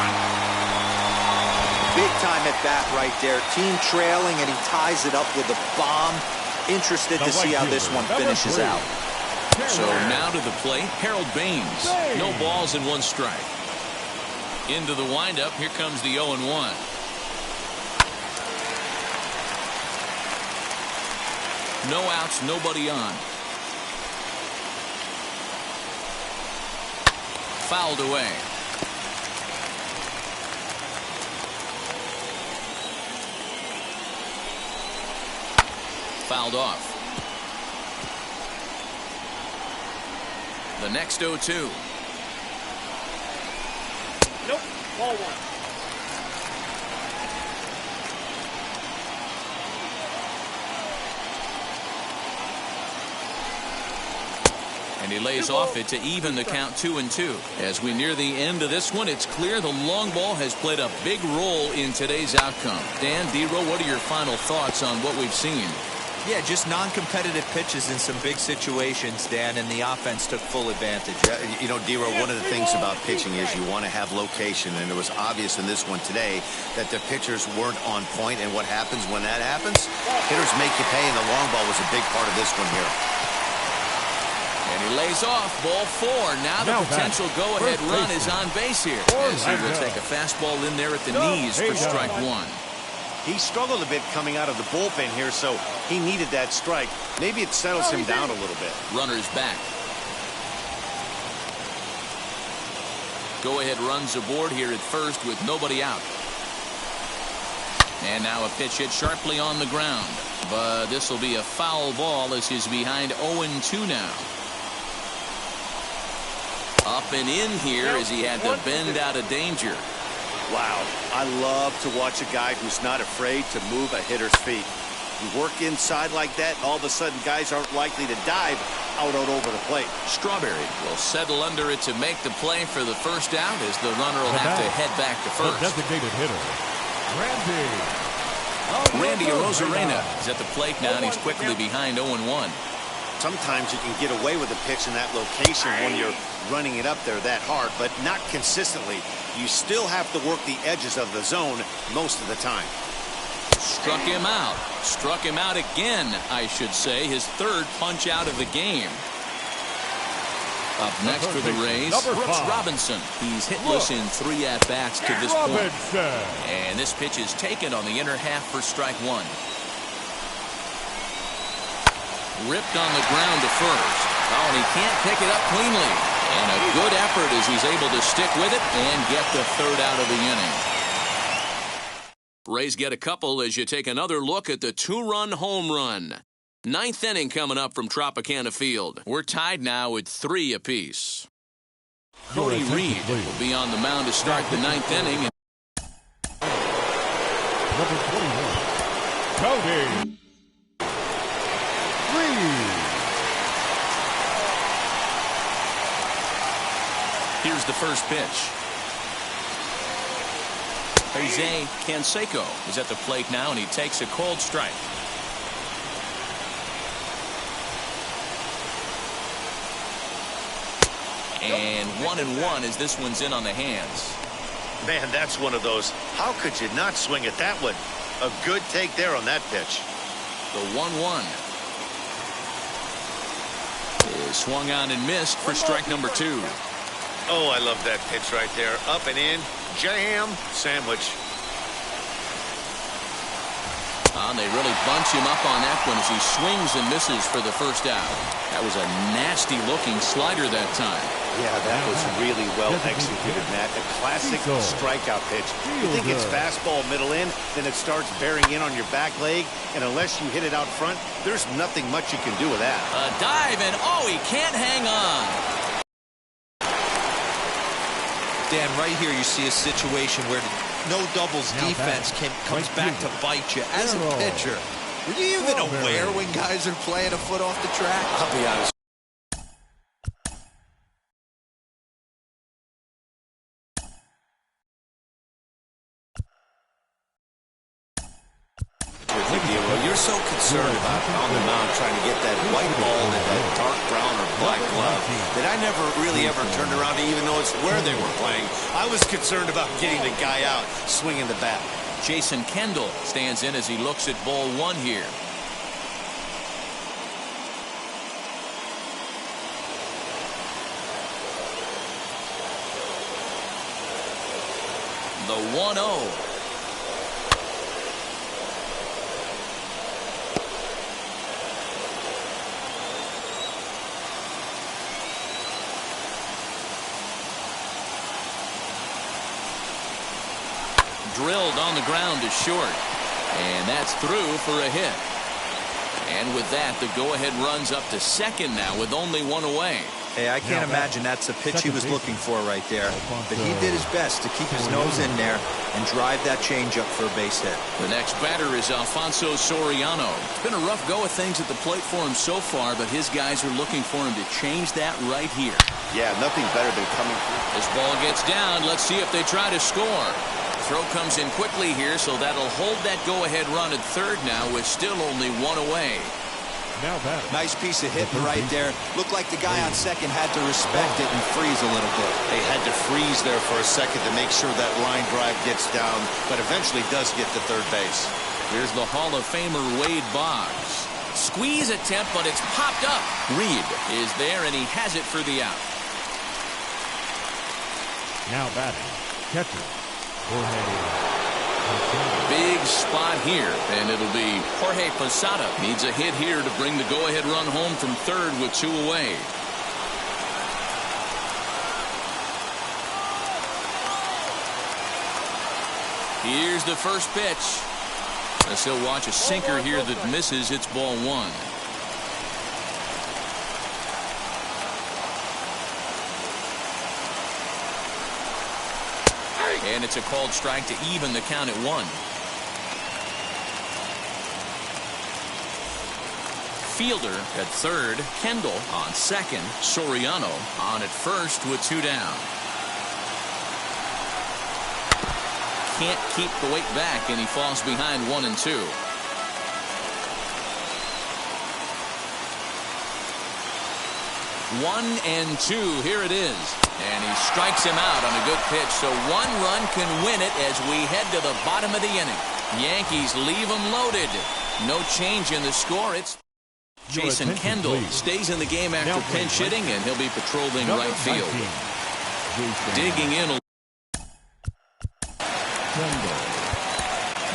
Big time at bat right there. Team trailing, and he ties it up with a bomb. Interested to see how this one finishes out. So now to the plate, Harold Baines. No balls and 1 strike. Into the windup. Here comes the 0-1. No outs, nobody on. Fouled away. Fouled off. The next 0-2. Nope. Ball 1. And he lays off it to even the count 2-2. As we near the end of this one, it's clear the long ball has played a big role in today's outcome. Dan, D-Row, what are your final thoughts on what we've seen? Yeah, just non-competitive pitches in some big situations, Dan, and the offense took full advantage. Yeah, you know, D-Row, one of the things about pitching is you want to have location, and it was obvious in this one today that the pitchers weren't on point, and what happens when that happens? Hitters make you pay, and the long ball was a big part of this one here. And he lays off, ball 4. Now the potential go-ahead run is on base here, as he will take a fastball in there at the knees for strike 1. He struggled a bit coming out of the bullpen here, so he needed that strike. Maybe it settles him down a little bit. Runner's back. Go-ahead runs aboard here at first with nobody out. And now a pitch hit sharply on the ground. But this will be a foul ball as he's behind 0-2 now. Up and in here as he had to bend out of danger. Wow, I love to watch a guy who's not afraid to move a hitter's feet. You work inside like that, all of a sudden guys aren't likely to dive out over the plate. Strawberry will settle under it to make the play for the first out as the runner will have to head back to first. Designated hitter, Randy Arozarena is at the plate now, and he's quickly behind 0-1. Sometimes you can get away with a pitch in that location when you're running it up there that hard, but not consistently. You still have to work the edges of the zone most of the time. Struck him out. Struck him out again, I should say. His 3rd punch out of the game. Up next for the Rays, Brooks Robinson. He's hitless in 3 at-bats to this point. And this pitch is taken on the inner half for strike 1. Ripped on the ground to first. Oh, and he can't pick it up cleanly. And a good effort as he's able to stick with it and get the 3rd out of the inning. Rays get a couple as you take another look at the 2-run home run. 9th inning coming up from Tropicana Field. We're tied now at 3 apiece. Cody Reed will be on the mound to start the 9th inning. Number 21, Cody Reed. Here's the first pitch. Jose Canseco is at the plate now, and he takes a cold strike. And 1-1 as this one's in on the hands. Man, that's one of those. How could you not swing at that one? A good take there on that pitch. The 1-1 is swung on and missed for strike number 2. Oh, I love that pitch right there. Up and in, jam, sandwich. They really bunch him up on that one as he swings and misses for the first out. That was a nasty-looking slider that time. Yeah, that was really well executed, Matt. A classic strikeout pitch. You think it's fastball middle in, then it starts bearing in on your back leg, and unless you hit it out front, there's nothing much you can do with that. A dive, and oh, he can't hang on. Dan, right here you see a situation where no doubles defense comes back to bite you. As a pitcher, were you even aware when guys are playing a foot off the track? I'll be honest. You're so concerned about on the mound trying to get that white ball in that dark brown or black glove that I never really ever turned around to even notice where they were playing. I was concerned about getting the guy out, swinging the bat. Jason Kendall stands in as he looks at ball one here. The 1-0. Drilled on the ground to short. And that's through for a hit. And with that, the go-ahead runs up to second now with only one away. Hey, I can't imagine that's the pitch he was looking for right there. But he did his best to keep his nose in there and drive that changeup for a base hit. The next batter is Alfonso Soriano. It's been a rough go of things at the plate for him so far, but his guys are looking for him to change that right here. Yeah, nothing better than coming through. This ball gets down. Let's see if they try to score. Throw comes in quickly here, so that'll hold that go-ahead run at third now with still only one away. Now batter. Nice piece of hitting right there. Looked like the guy on second had to respect it and freeze a little bit. They had to freeze there for a second to make sure that line drive gets down, but eventually does get to third base. Here's the Hall of Famer Wade Boggs. Squeeze attempt, but it's popped up. Reed is there, and he has it for the out. Now batting. Catcher. Big spot here, and it'll be Jorge Posada. Needs a hit here to bring the go-ahead run home from third with two away. Here's the first pitch. As he'll watch a sinker here that misses. It's ball one. And it's a called strike to even the count at one. Fielder at third. Kendall on second. Soriano on at first with two down. Can't keep the weight back, and he falls behind 1 and 2. 1 and 2. Here it is. And he strikes him out on a good pitch. So one run can win it as we head to the bottom of the inning. Yankees leave them loaded. No change in the score. It's Jason Kendall stays in the game after pinch hitting, and he'll be patrolling right field. Digging in.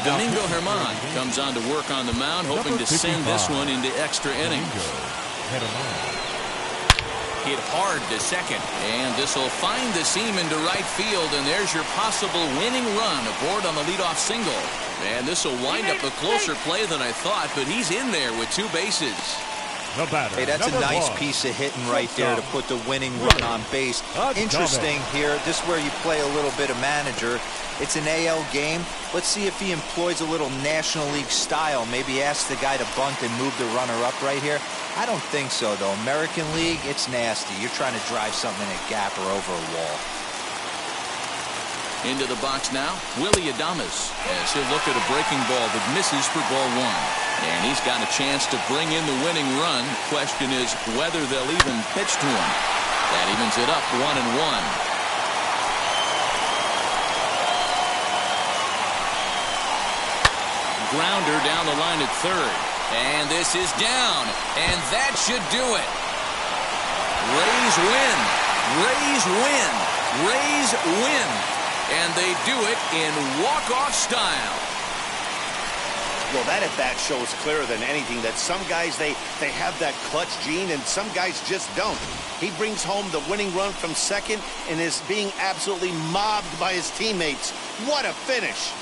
Domingo Germán comes on to work on the mound, hoping to send this one into extra innings. Hit hard to second, and this will find the seam into right field, and there's your possible winning run aboard on the leadoff single. And this will wind up a closer play than I thought, but he's in there with two bases. Hey, that's a nice piece of hitting right there to put the winning run on base. Interesting here. This is where you play a little bit of manager. It's an AL game. Let's see if he employs a little National League style. Maybe ask the guy to bunt and move the runner up right here. I don't think so, though. American League, it's nasty. You're trying to drive something in a gap or over a wall. Into the box now, Willie Adames, as he'll look at a breaking ball that misses for ball one. And he's got a chance to bring in the winning run. Question is whether they'll even pitch to him. That evens it up 1 and 1. Grounder down the line at third. And this is down. And that should do it. Rays win. Rays win. Rays win. And they do it in walk-off style. Well, that at bat shows clearer than anything that some guys, they have that clutch gene and some guys just don't. He brings home the winning run from second and is being absolutely mobbed by his teammates. What a finish.